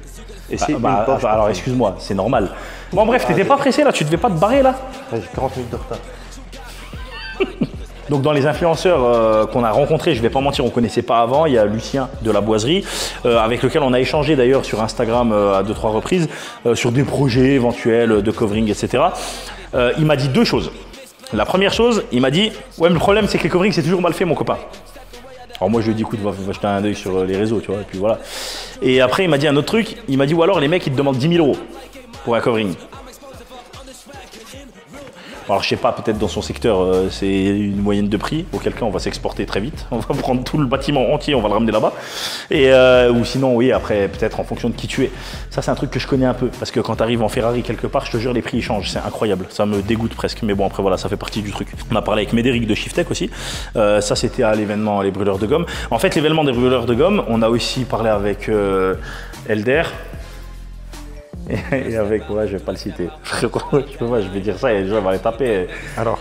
Et c'est une Porsche. Alors excuse-moi, c'est normal. Bon bref, t'étais pas pressé là, tu devais pas te barrer là? J'ai 40 minutes de retard. Donc dans les influenceurs qu'on a rencontrés, je vais pas mentir, on connaissait pas avant, il y a Lucien de la Boiserie, avec lequel on a échangé d'ailleurs sur Instagram à 2-3 reprises, sur des projets éventuels de covering, etc. Il m'a dit deux choses. La première chose, il m'a dit « Ouais, mais le problème, c'est que les coverings, c'est toujours mal fait, mon copain. » Alors moi, je lui ai dit « Écoute, va jeter un œil sur les réseaux, tu vois, et puis voilà. » Et après, il m'a dit un autre truc. Il m'a dit « Ou alors, les mecs, ils te demandent 10 000 € pour un covering. » Alors je sais pas, peut-être dans son secteur c'est une moyenne de prix, auquel cas on va s'exporter très vite, on va prendre tout le bâtiment entier, on va le ramener là-bas. Et ou sinon oui, après peut-être en fonction de qui tu es. Ça c'est un truc que je connais un peu, parce que quand tu arrives en Ferrari quelque part, je te jure les prix ils changent, c'est incroyable, ça me dégoûte presque, mais bon après voilà, ça fait partie du truc. On a parlé avec Médéric de Shiftech aussi, ça c'était à l'événement Les Brûleurs de Gomme. En fait l'événement des Brûleurs de Gomme, on a aussi parlé avec Elder. Et avec, ouais, je vais pas le citer. Je vais dire ça et les gens vont les taper. Alors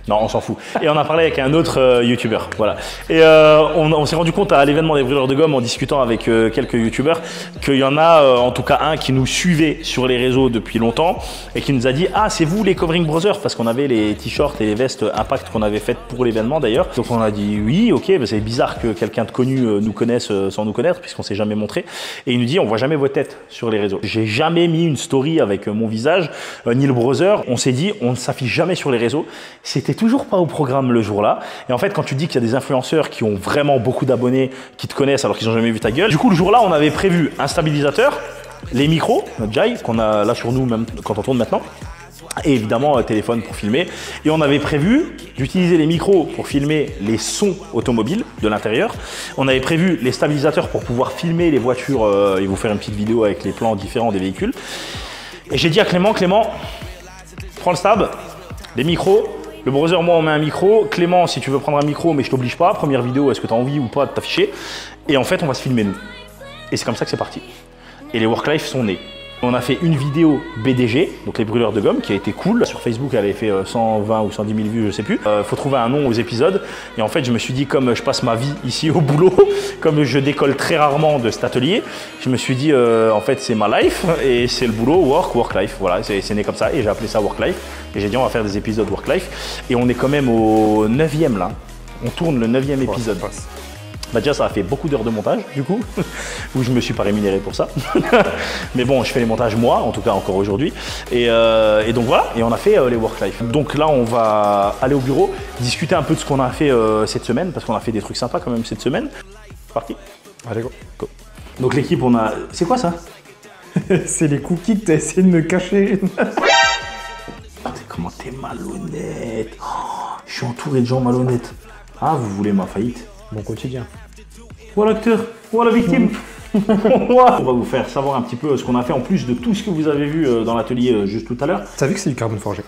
non, on s'en fout. Et on a parlé avec un autre youtubeur, voilà. Et on s'est rendu compte à l'événement des Brûleurs de Gomme, en discutant avec quelques youtubeurs, qu'il y en a en tout cas un qui nous suivait sur les réseaux depuis longtemps et qui nous a dit « Ah, c'est vous les Covering Brothers ?» parce qu'on avait les t-shirts et les vestes Impact qu'on avait faites pour l'événement d'ailleurs. Donc on a dit « Oui, ok, mais c'est bizarre que quelqu'un de connu nous connaisse sans nous connaître puisqu'on s'est jamais montré. » Et il nous dit « On voit jamais vos têtes sur les réseaux. » J'ai jamais mis une story avec mon visage, ni le brother. On s'est dit « On ne s'affiche jamais sur les réseaux. » C'était toujours pas au programme le jour-là. Et en fait, quand tu dis qu'il y a des influenceurs qui ont vraiment beaucoup d'abonnés, qui te connaissent alors qu'ils n'ont jamais vu ta gueule, du coup, le jour-là, on avait prévu un stabilisateur, les micros, notre Jai, qu'on a là sur nous, même quand on tourne maintenant, et évidemment, téléphone pour filmer. Et on avait prévu d'utiliser les micros pour filmer les sons automobiles de l'intérieur. On avait prévu les stabilisateurs pour pouvoir filmer les voitures et vous faire une petite vidéo avec les plans différents des véhicules. Et j'ai dit à Clément, prends le stab, les micros. Le brother, moi, on met un micro. Clément, si tu veux prendre un micro, mais je t'oblige pas. Première vidéo, est-ce que tu as envie ou pas de t'afficher? Et en fait, on va se filmer nous. Et c'est comme ça que c'est parti. Et les Work-Life sont nés. On a fait une vidéo BDG, donc les Brûleurs de Gomme, qui a été cool. Sur Facebook, elle avait fait 120 ou 110 000 vues, je sais plus. Faut trouver un nom aux épisodes. Et en fait, je me suis dit, comme je passe ma vie ici au boulot, comme je décolle très rarement de cet atelier, je me suis dit, en fait, c'est ma life et c'est le boulot, work-life. Voilà, c'est né comme ça et j'ai appelé ça Work-Life. Et j'ai dit, on va faire des épisodes Work-Life. Et on est quand même au 9e là. On tourne le 9e épisode. Bah déjà ça a fait beaucoup d'heures de montage du coup, où je me suis pas rémunéré pour ça. Mais bon, je fais les montages moi, en tout cas encore aujourd'hui. Et donc voilà, et on a fait les Work-Life. Donc là on va aller au bureau, discuter un peu de ce qu'on a fait cette semaine, parce qu'on a fait des trucs sympas quand même cette semaine. C'est parti. Allez go. Donc l'équipe on a... C'est quoi ça? C'est les cookies que t'as essayé de me cacher. Comment t'es malhonnête. Oh, je suis entouré de gens malhonnêtes. Ah, vous voulez ma faillite? Mon quotidien. Voilà l'acteur, voilà la victime. On va vous faire savoir un petit peu ce qu'on a fait en plus de tout ce que vous avez vu dans l'atelier juste tout à l'heure. T'as vu que c'est du carbone forgé?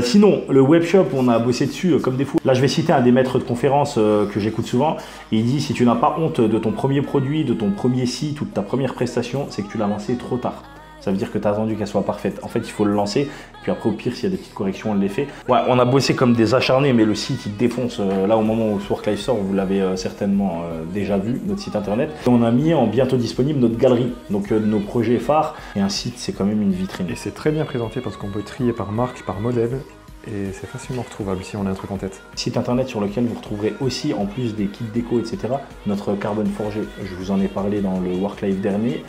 Sinon, le webshop, on a bossé dessus comme des fous. Là, je vais citer un des maîtres de conférence que j'écoute souvent. Il dit, si tu n'as pas honte de ton premier produit, de ton premier site ou de ta première prestation, c'est que tu l'as lancé trop tard. Ça veut dire que tu as attendu qu'elle soit parfaite. En fait, il faut le lancer. Puis après, au pire, s'il y a des petites corrections, on les fait. Ouais, on a bossé comme des acharnés, mais le site, il défonce. Là, au moment où Work Life sort, vous l'avez certainement déjà vu, notre site internet. Et on a mis en bientôt disponible notre galerie. Donc, nos projets phares. Et un site, c'est quand même une vitrine. Et c'est très bien présenté parce qu'on peut trier par marque, par modèle. Et c'est facilement retrouvable si on a un truc en tête. Site internet sur lequel vous retrouverez aussi, en plus des kits déco, etc., notre carbone forgé. Je vous en ai parlé dans le Work Life dernier.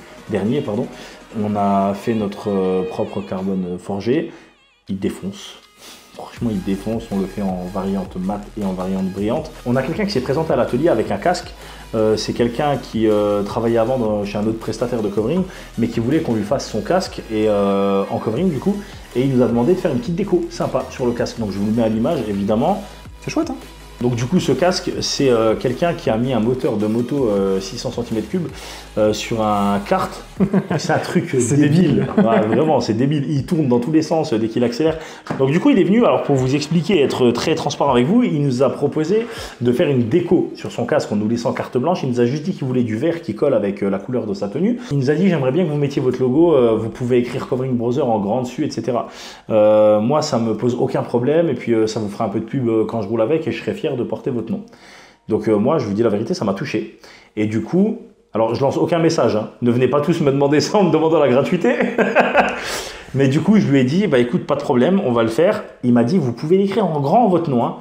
On a fait notre propre carbone forgé. Il défonce. Franchement, il défonce. On le fait en variante mat et en variante brillante. On a quelqu'un qui s'est présenté à l'atelier avec un casque. C'est quelqu'un qui travaillait avant chez un autre prestataire de covering, mais qui voulait qu'on lui fasse son casque et en covering du coup. Et il nous a demandé de faire une petite déco sympa sur le casque. Donc je vous le mets à l'image, évidemment. C'est chouette, hein? Donc du coup, ce casque, c'est quelqu'un qui a mis un moteur de moto 600 cm3 sur un kart. C'est un truc débile. Ouais, vraiment, c'est débile. Il tourne dans tous les sens dès qu'il accélère. Donc du coup, il est venu, alors pour vous expliquer, être très transparent avec vous, il nous a proposé de faire une déco sur son casque en nous laissant carte blanche. Il nous a juste dit qu'il voulait du vert qui colle avec la couleur de sa tenue. Il nous a dit, j'aimerais bien que vous mettiez votre logo, vous pouvez écrire Covering Brother en grand dessus, etc. Moi, ça me pose aucun problème et puis ça vous fera un peu de pub quand je roule avec et je serai fier de porter votre nom. Donc moi, je vous dis la vérité, ça m'a touché. Et du coup, alors je lance aucun message, hein. Ne venez pas tous me demander ça en me demandant la gratuité. Mais du coup, je lui ai dit, bah écoute, pas de problème, on va le faire. Il m'a dit, vous pouvez l'écrire en grand votre nom. Hein.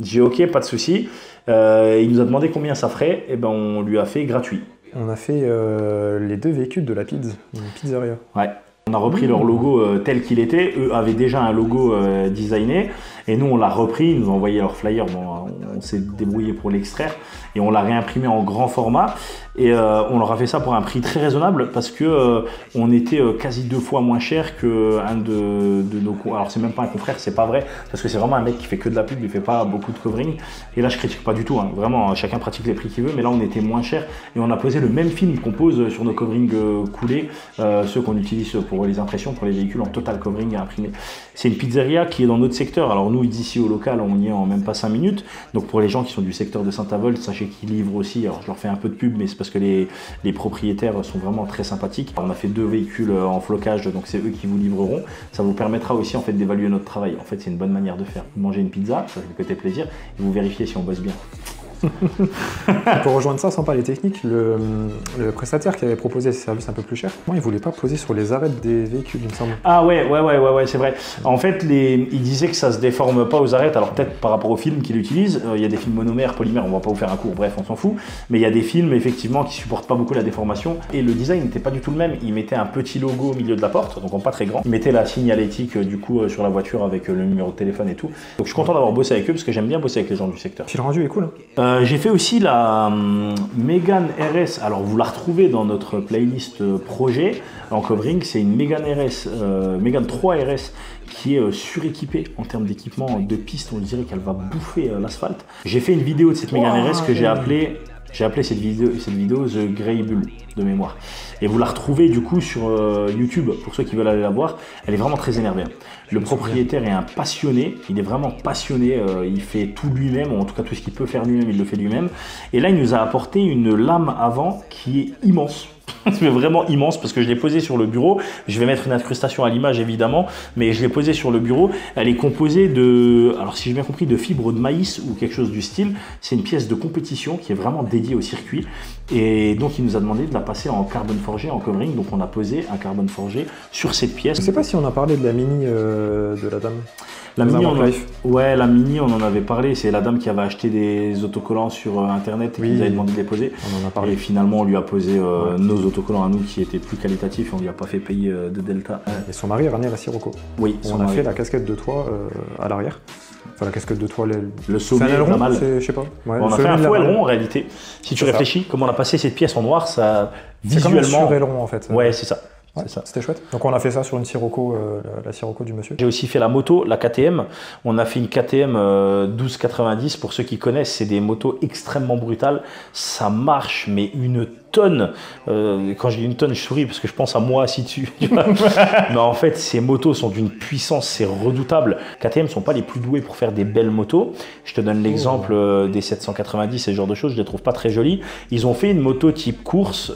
J'ai ok, pas de souci. Il nous a demandé combien ça ferait, et ben on lui a fait gratuit. On a fait les 2 véhicules de la pizza, une pizzeria. Ouais. On a repris leur logo tel qu'il était. Eux avaient déjà un logo designé. Et nous, on l'a repris. Ils nous ont envoyé leur flyer. Bon, on s'est débrouillé pour l'extraire. Et on l'a réimprimé en grand format. Et on leur a fait ça pour un prix très raisonnable parce que on était quasi 2 fois moins cher qu'un de nos... Alors, c'est même pas un confrère, c'est pas vrai. Parce que c'est vraiment un mec qui fait que de la pub. Il fait pas beaucoup de covering. Et là, je critique pas du tout. Hein. Vraiment, chacun pratique les prix qu'il veut. Mais là, on était moins cher. Et on a posé le même film qu'on pose sur nos coverings coulés. Ceux qu'on utilise pour les impressions, pour les véhicules en total covering à imprimer. C'est une pizzeria qui est dans notre secteur. Alors nous, d'ici au local, on y est en même pas 5 minutes. Donc pour les gens qui sont du secteur de Saint-Avold, sachez qu'ils livrent aussi. Alors je leur fais un peu de pub, mais c'est parce que les propriétaires sont vraiment très sympathiques. On a fait 2 véhicules en flocage, donc c'est eux qui vous livreront. Ça vous permettra aussi en fait d'évaluer notre travail. En fait, c'est une bonne manière de faire. Vous mangez une pizza, ça fait le côté plaisir, et vous vérifiez si on bosse bien. Pour rejoindre ça, sans parler technique, le prestataire qui avait proposé ces services un peu plus chers, moi, il voulait pas poser sur les arêtes des véhicules, il me semble. Ah ouais, c'est vrai. En fait, il disait que ça se déforme pas aux arêtes. Alors peut-être par rapport aux films qu'il utilise, il y a des films monomères, polymères, on va pas vous faire un cours, bref, on s'en fout. Mais il y a des films effectivement qui supportent pas beaucoup la déformation. Et le design n'était pas du tout le même. Il mettait un petit logo au milieu de la porte, donc pas très grand. Il mettait la signalétique du coup sur la voiture avec le numéro de téléphone et tout. Donc je suis content d'avoir bossé avec eux parce que j'aime bien bosser avec les gens du secteur. Puis le rendu est cool. Hein. J'ai fait aussi la Mégane RS. Alors vous la retrouvez dans notre playlist projet en covering. C'est une Mégane RS, Mégane 3 RS qui est suréquipée en termes d'équipement de piste. On dirait qu'elle va bouffer l'asphalte. J'ai fait une vidéo de cette Mégane RS que j'ai appelée cette vidéo The Grey Bull de mémoire. Et vous la retrouvez du coup sur YouTube pour ceux qui veulent aller la voir. Elle est vraiment très énervée. Le propriétaire est un passionné, il est vraiment passionné, il fait tout lui-même, ou en tout cas tout ce qu'il peut faire lui-même, il le fait lui-même. Et là, il nous a apporté une lame avant qui est immense. C'est vraiment immense parce que je l'ai posée sur le bureau. Je vais mettre une incrustation à l'image évidemment, mais je l'ai posée sur le bureau. Elle est composée de, alors si j'ai bien compris, de fibres de maïs ou quelque chose du style. C'est une pièce de compétition qui est vraiment dédiée au circuit. Et donc il nous a demandé de la passer en carbone forgé, en covering. Donc on a posé un carbone forgé sur cette pièce. Je ne sais pas si on a parlé de la Mini de la dame. La Mini, la Mini, on en avait parlé. C'est la dame qui avait acheté des autocollants sur Internet et qui nous avait demandé de les poser. On en a parlé. Et finalement, on lui a posé nos autocollants à nous qui étaient plus qualitatifs et on lui a pas fait payer de Delta. Et son mari a ramené la Sirocco. Oui. On a fait la casquette de toit à l'arrière. Enfin, la casquette de toit, le sommet, pas mal. Je sais pas. Ouais, on a fait un faux aileron en réalité. Si tu réfléchis, comme on a passé cette pièce en noir, ça visuellement. C'est comme un sur-aileron en fait. Ouais, c'est ça. Ouais, c'était chouette. Donc on a fait ça sur une Sirocco, la Sirocco du monsieur. J'ai aussi fait la moto, la KTM. On a fait une KTM 1290. Pour ceux qui connaissent, c'est des motos extrêmement brutales. Ça marche, mais une tonne. Quand je dis une tonne, je souris parce que je pense à moi assis dessus. Mais en fait, ces motos sont d'une puissance, c'est redoutable. KTM ne sont pas les plus doués pour faire des belles motos. Je te donne l'exemple des 790 et ce genre de choses. Je les trouve pas très jolies. Ils ont fait une moto type course,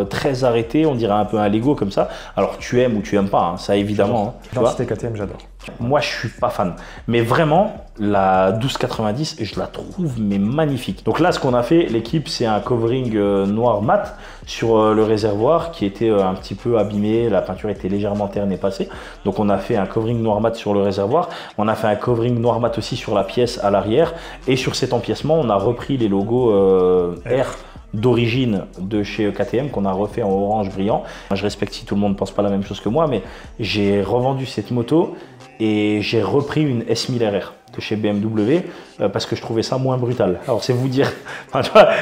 très arrêtée. On dirait un peu un Lego comme ça. Alors tu aimes ou tu aimes pas, hein, ça évidemment. L'identité KTM, j'adore. Moi, je suis pas fan. Mais vraiment, la 1290, je la trouve mais magnifique. Donc là, ce qu'on a fait, l'équipe, c'est un covering noir mat sur le réservoir qui était un petit peu abîmé. La peinture était légèrement terne et passée. Donc on a fait un covering noir mat sur le réservoir. On a fait un covering noir mat aussi sur la pièce à l'arrière. Et sur cet empiècement, on a repris les logos R d'origine de chez KTM qu'on a refait en orange brillant. Je respecte si tout le monde ne pense pas la même chose que moi, mais j'ai revendu cette moto et j'ai repris une S1000RR de chez BMW parce que je trouvais ça moins brutal. Alors c'est vous dire,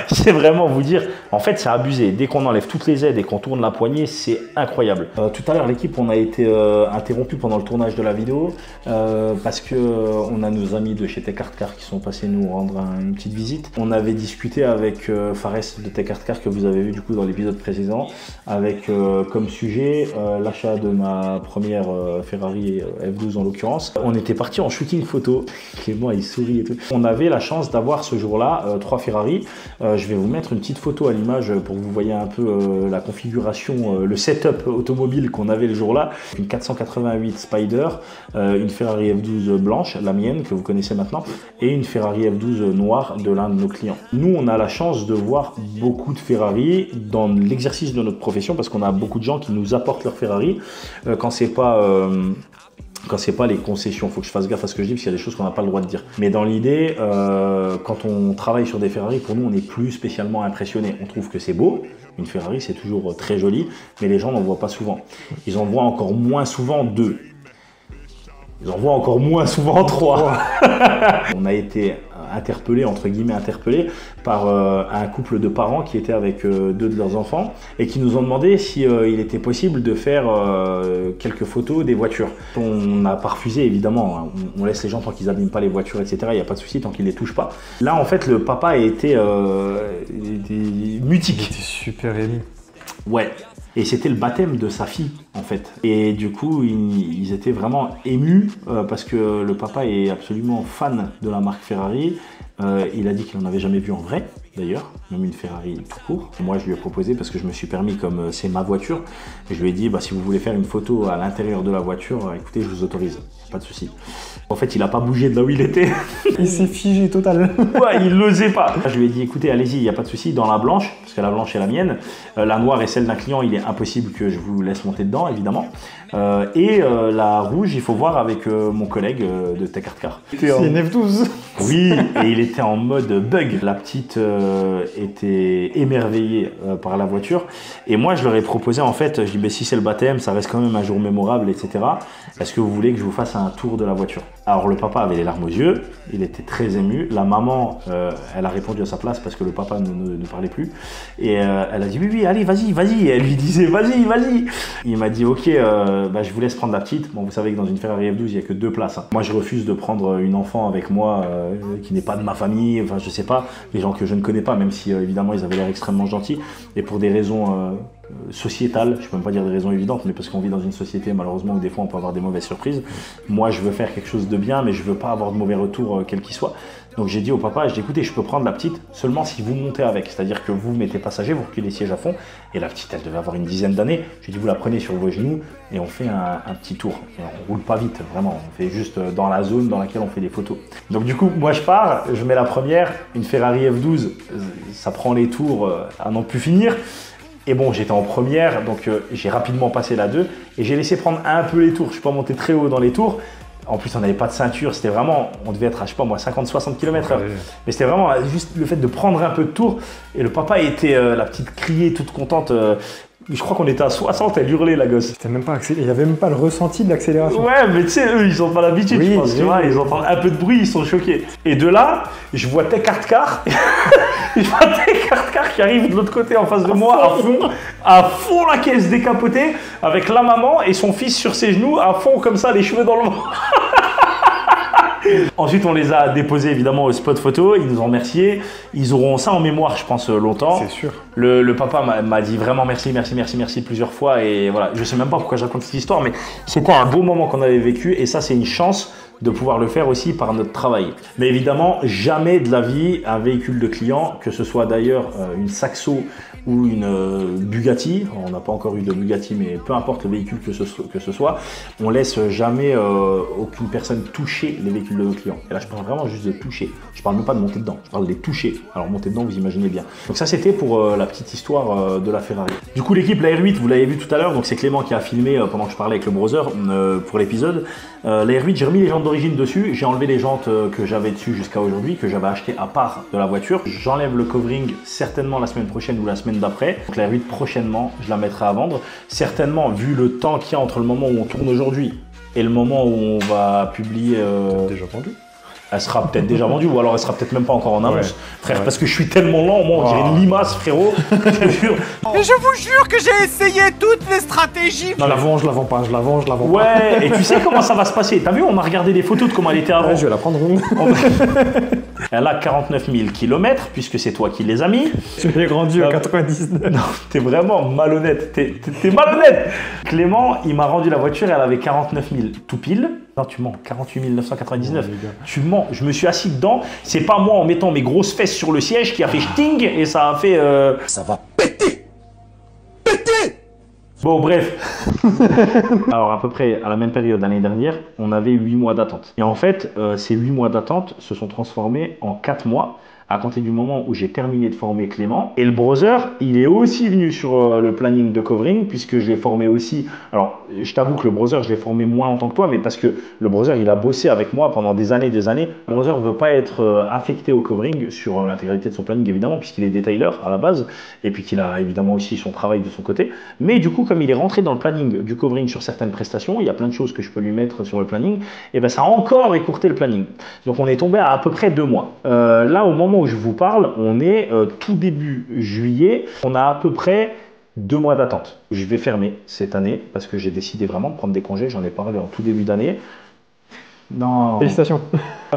c'est vraiment vous dire, en fait c'est abusé. Dès qu'on enlève toutes les aides et qu'on tourne la poignée, c'est incroyable. Tout à l'heure l'équipe, on a été interrompu pendant le tournage de la vidéo parce que on a nos amis de chez Tech Art Car qui sont passés nous rendre une petite visite. On avait discuté avec Fares de Tech Art Car que vous avez vu du coup dans l'épisode précédent avec comme sujet l'achat de ma première Ferrari F12 en l'occurrence. On était parti en shooting photo. Clément il sourit et tout. On avait la chance d'avoir ce jour-là 3 Ferrari. Je vais vous mettre une petite photo à l'image pour que vous voyez un peu la configuration, le setup automobile qu'on avait le jour-là. Une 488 Spider, une Ferrari F12 blanche, la mienne que vous connaissez maintenant, et une Ferrari F12 noire de l'un de nos clients. Nous, on a la chance de voir beaucoup de Ferrari dans l'exercice de notre profession parce qu'on a beaucoup de gens qui nous apportent leur Ferrari quand c'est pas les concessions. Il faut que je fasse gaffe à ce que je dis parce qu'il y a des choses qu'on n'a pas le droit de dire. Mais dans l'idée, quand on travaille sur des Ferrari, pour nous, on n'est plus spécialement impressionné. On trouve que c'est beau. Une Ferrari, c'est toujours très joli, mais les gens n'en voient pas souvent. Ils en voient encore moins souvent 2. Ils en voient encore moins souvent 3. On a été interpellé, entre guillemets interpellé, par un couple de parents qui étaient avec 2 de leurs enfants et qui nous ont demandé si il était possible de faire quelques photos des voitures. On n'a pas refusé évidemment, hein. On laisse les gens tant qu'ils n'abîment pas les voitures, etc. Il n'y a pas de souci tant qu'ils ne les touchent pas. Là en fait le papa a été mutique. Il était super ému. Ouais. Et c'était le baptême de sa fille, en fait. Et du coup, ils étaient vraiment émus parce que le papa est absolument fan de la marque Ferrari. Il a dit qu'il n'en avait jamais vu en vrai, d'ailleurs, même une Ferrari tout court. Moi, je lui ai proposé, parce que je me suis permis, comme c'est ma voiture, je lui ai dit, bah, si vous voulez faire une photo à l'intérieur de la voiture, écoutez, je vous autorise, pas de souci. En fait, il n'a pas bougé de là où il était. Il s'est figé total. Ouais, il n'osait pas. Je lui ai dit, écoutez, allez-y, il n'y a pas de souci, dans la blanche, parce que la blanche est la mienne. La noire est celle d'un client, il est impossible que je vous laisse monter dedans, évidemment. La rouge, il faut voir avec mon collègue de Tech Art Car. C'est une F12. Oui, et il était en mode bug. La petite était émerveillée par la voiture. Et moi, je leur ai proposé, en fait, je dis, bah, si c'est le baptême, ça reste quand même un jour mémorable, etc. Est-ce que vous voulez que je vous fasse un tour de la voiture? Alors, le papa avait les larmes aux yeux, il était très ému. La maman, elle a répondu à sa place parce que le papa ne parlait plus. Et elle a dit, oui, allez, vas-y. Et elle lui disait, vas-y. Il m'a dit, ok, bah, je vous laisse prendre la petite. Bon, vous savez que dans une Ferrari F12, il n'y a que 2 places. Hein. Moi, je refuse de prendre une enfant avec moi qui n'est pas de ma famille, enfin, je sais pas, des gens que je ne connais pas, même si évidemment ils avaient l'air extrêmement gentils. Et pour des raisons sociétales, je peux même pas dire des raisons évidentes, mais parce qu'on vit dans une société malheureusement où des fois on peut avoir des mauvaises surprises. Moi, je veux faire quelque chose de bien, mais je veux pas avoir de mauvais retours quel qu'il soit. Donc j'ai dit au papa, écoutez, je peux prendre la petite seulement si vous montez avec, c'est-à-dire que vous mettez passager, vous reculez les sièges à fond, et la petite, elle devait avoir une dizaine d'années. J'ai dit, vous la prenez sur vos genoux et on fait un petit tour. Et on roule pas vite, vraiment, on fait juste dans la zone dans laquelle on fait des photos. Donc du coup, moi je pars, je mets la première, une Ferrari F12, ça prend les tours à n'en plus finir. Et bon, j'étais en première, donc j'ai rapidement passé la 2 et j'ai laissé prendre un peu les tours. Je suis pas monté très haut dans les tours. En plus, on n'avait pas de ceinture, c'était vraiment, on devait être à, je sais pas moi, 50-60 km/h. Ouais. Mais c'était vraiment juste le fait de prendre un peu de tour. Et le papa était, la petite criée toute contente. Je crois qu'on était à 60, elle hurlait la gosse. C'était même pas accéléré, il n'y avait même pas le ressenti de l'accélération. Ouais, mais tu sais, eux, ils ont pas l'habitude, Oui, je pense, oui, tu vois, oui. ils entendent un peu de bruit, ils sont choqués. Et de là, je vois Tech Hardcar, je vois Tech Hardcar qui arrive de l'autre côté en face de moi, à fond la caisse décapotée, avec la maman et son fils sur ses genoux, à fond comme ça, les cheveux dans le vent. Ensuite, on les a déposés évidemment au spot photo, ils nous ont remerciés. Ils auront ça en mémoire, je pense, longtemps. C'est sûr. Le papa m'a dit vraiment merci plusieurs fois. Et voilà, je sais même pas pourquoi je raconte cette histoire, mais c'était un beau moment qu'on avait vécu. Et ça, c'est une chance de pouvoir le faire aussi par notre travail. Mais évidemment, jamais de la vie un véhicule de client, que ce soit d'ailleurs une Saxo ou une Bugatti, on n'a pas encore eu de Bugatti, mais peu importe le véhicule que ce soit, on laisse jamais aucune personne toucher les véhicules de nos clients. Et là, je parle vraiment juste de toucher. Je parle même pas de monter dedans, je parle de les toucher. Alors monter dedans, vous imaginez bien. Donc ça, c'était pour la petite histoire de la Ferrari. Du coup, l'équipe, la R8, vous l'avez vu tout à l'heure, donc c'est Clément qui a filmé pendant que je parlais avec le brother pour l'épisode. La R8, j'ai remis les jantes d'origine dessus, j'ai enlevé les jantes que j'avais dessus jusqu'à aujourd'hui, que j'avais acheté à part de la voiture. J'enlève le covering certainement la semaine prochaine ou la semaine d'après. Donc la R8 prochainement, je la mettrai à vendre. Certainement, vu le temps qu'il y a entre le moment où on tourne aujourd'hui et le moment où on va publier... Déjà vendu. Elle sera peut-être déjà vendue ou alors elle sera peut-être même pas encore en annonce. Ouais. Frère, Ouais. parce que je suis tellement lent, moi on dirait une limace, frérot. Je te jure. Et je vous jure que j'ai essayé toutes les stratégies. Je la vends, je la vends pas, je la vends, je la vends pas. Ouais, et tu sais comment ça va se passer. T'as vu, on a regardé des photos de comment elle était avant. Ouais, je vais la prendre une. Elle a 49 000 km, puisque c'est toi qui les as mis. Je l'ai grandi en 99. Non, t'es vraiment malhonnête. T'es malhonnête. Clément, il m'a rendu la voiture, elle avait 49 000 tout pile. Non, tu mens, 48 999. Ouais, les gars. Tu mens, je me suis assis dedans. C'est pas moi en mettant mes grosses fesses sur le siège qui a fait sting et ça a fait. Ça va péter. Péter. Bon, bref. Alors, à peu près à la même période l'année dernière, on avait 8 mois d'attente. Et en fait, ces 8 mois d'attente se sont transformés en 4 mois à compter du moment où j'ai terminé de former Clément. Et le brother, il est aussi venu sur le planning de covering, puisque je l'ai formé aussi. Alors, je t'avoue que le brother, je l'ai formé moins en tant que toi, mais parce que le brother, il a bossé avec moi pendant des années. Le brother ne veut pas être affecté au covering sur l'intégralité de son planning, évidemment, puisqu'il est détaileur à la base, et puis qu'il a évidemment aussi son travail de son côté. Mais du coup, comme il est rentré dans le planning du covering sur certaines prestations, il y a plein de choses que je peux lui mettre sur le planning, et ben ça a encore écourté le planning. Donc on est tombé à peu près 2 mois. Là, au moment où je vous parle, on est tout début juillet, on a à peu près 2 mois d'attente. Je vais fermer cette année parce que j'ai décidé vraiment de prendre des congés, j'en ai parlé en tout début d'année. Non. Félicitations.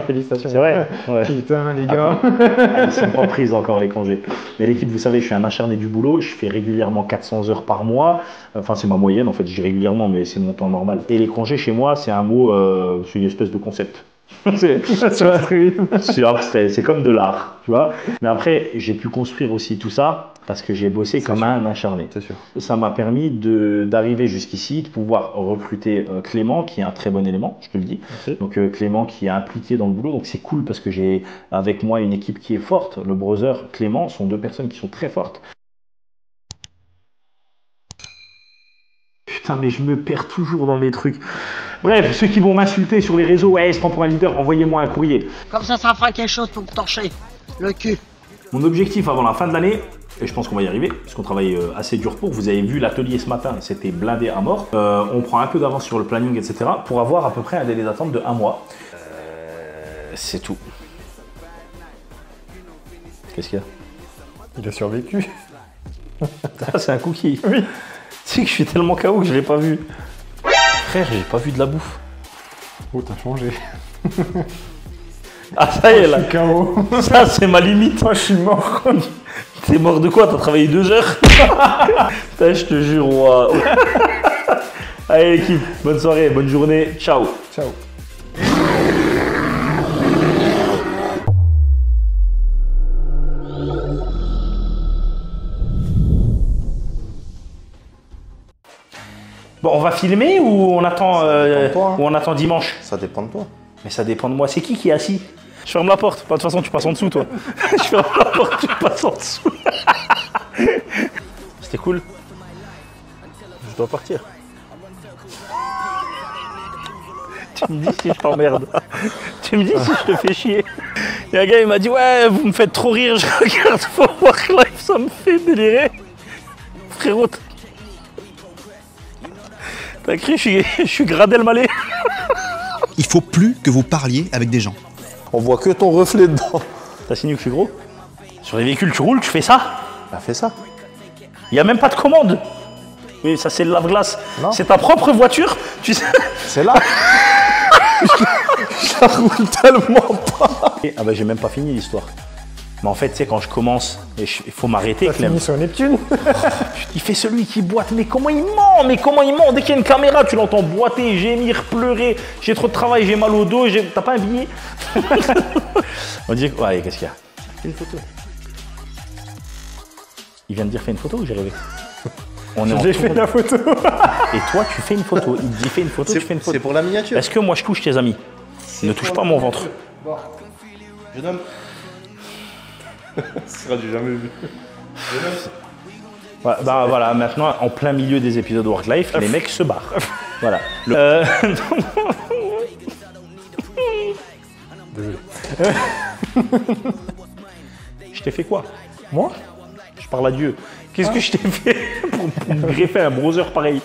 Félicitations. C'est vrai. Ouais. Putain, les gars. Ils ne sont pas prises encore les congés. Mais l'équipe, vous savez, je suis un acharné du boulot. Je fais régulièrement 400 heures par mois. Enfin, c'est ma moyenne, en fait. Je dis régulièrement, mais c'est mon temps normal. Et les congés, chez moi, c'est un mot, c'est une espèce de concept. C'est comme de l'art, tu vois. Mais après, j'ai pu construire aussi tout ça parce que j'ai bossé comme un acharné. C'est sûr. Ça m'a permis d'arriver jusqu'ici, de pouvoir recruter Clément, qui est un très bon élément, je te le dis. Merci. Donc Clément qui est impliqué dans le boulot, donc c'est cool parce que j'ai avec moi une équipe qui est forte. Le brother, Clément, sont 2 personnes qui sont très fortes. Putain, mais je me perds toujours dans mes trucs. Bref, ceux qui vont m'insulter sur les réseaux, ouais, il se prend pour un leader, envoyez-moi un courrier. Comme ça fera quelque chose pour me torcher le cul. Mon objectif avant la fin de l'année, et je pense qu'on va y arriver, parce qu'on travaille assez dur pour. Vous avez vu l'atelier ce matin, c'était blindé à mort. On prend un peu d'avance sur le planning, etc. pour avoir à peu près un délai d'attente de 1 mois. C'est tout. Qu'est-ce qu'il y a? Il a survécu. Ah, c'est un cookie. Oui. Tu sais que je suis tellement KO que je l'ai pas vu. Frère, j'ai pas vu de la bouffe. Oh, t'as changé. Ah, ça y est, là. Je suis KO. Ça, c'est ma limite. Moi, je suis mort. T'es mort de quoi? T'as travaillé 2 heures? Putain, je te jure, waouh. Allez, l'équipe, bonne soirée, bonne journée. Ciao. Ciao. Bon, on va filmer ou on attend, dépend de toi, hein. ou on attend dimanche? Ça dépend de toi. Mais ça dépend de moi. C'est qui est assis? Je ferme la porte. De toute façon, tu passes en dessous, toi. Je ferme la porte, tu passes en dessous. C'était cool. Je dois partir. Tu me dis si je t'emmerde. Tu me dis si je te fais chier. Il y a un gars, il m'a dit, ouais, vous me faites trop rire. Je regarde For Work Life, ça me fait délirer. Frérot, T'as cru, je suis Gradel Mallet. Il faut plus que vous parliez avec des gens. On voit que ton reflet dedans. T'as signé que je suis gros? Sur les véhicules, tu roules, tu fais ça? Bah fais ça. Il n'y a même pas de commande. Oui, ça c'est le lave-glace. C'est ta propre voiture, tu sais. C'est là. Je la roule tellement pas. Ah bah j'ai même pas fini l'histoire. Mais en fait, tu sais, quand je commence, il faut m'arrêter, T'as Clem. fini sur Neptune. Il fait celui qui boite, mais comment il ment? Mais comment il ment? Dès qu'il y a une caméra, tu l'entends boiter, gémir, pleurer. J'ai trop de travail, j'ai mal au dos, t'as pas un billet? On dit, ouais, qu'est-ce qu'il y a? Fais une photo. Il vient de dire fais une photo ou j'ai rêvé? J'ai fait la photo. Et toi, tu fais une photo. Il te dit fais une photo, tu fais une photo. C'est pour la miniature. Est-ce que moi je touche tes amis? Ne touche pas mon ventre. Jeune homme. Ce sera du jamais vu. Bah voilà, maintenant, en plein milieu des épisodes Work Life, les mecs se barrent. Voilà. Désolé. Je t'ai fait quoi? Moi? Je parle à Dieu. Qu'est-ce que je t'ai fait pour me greffer un browser pareil?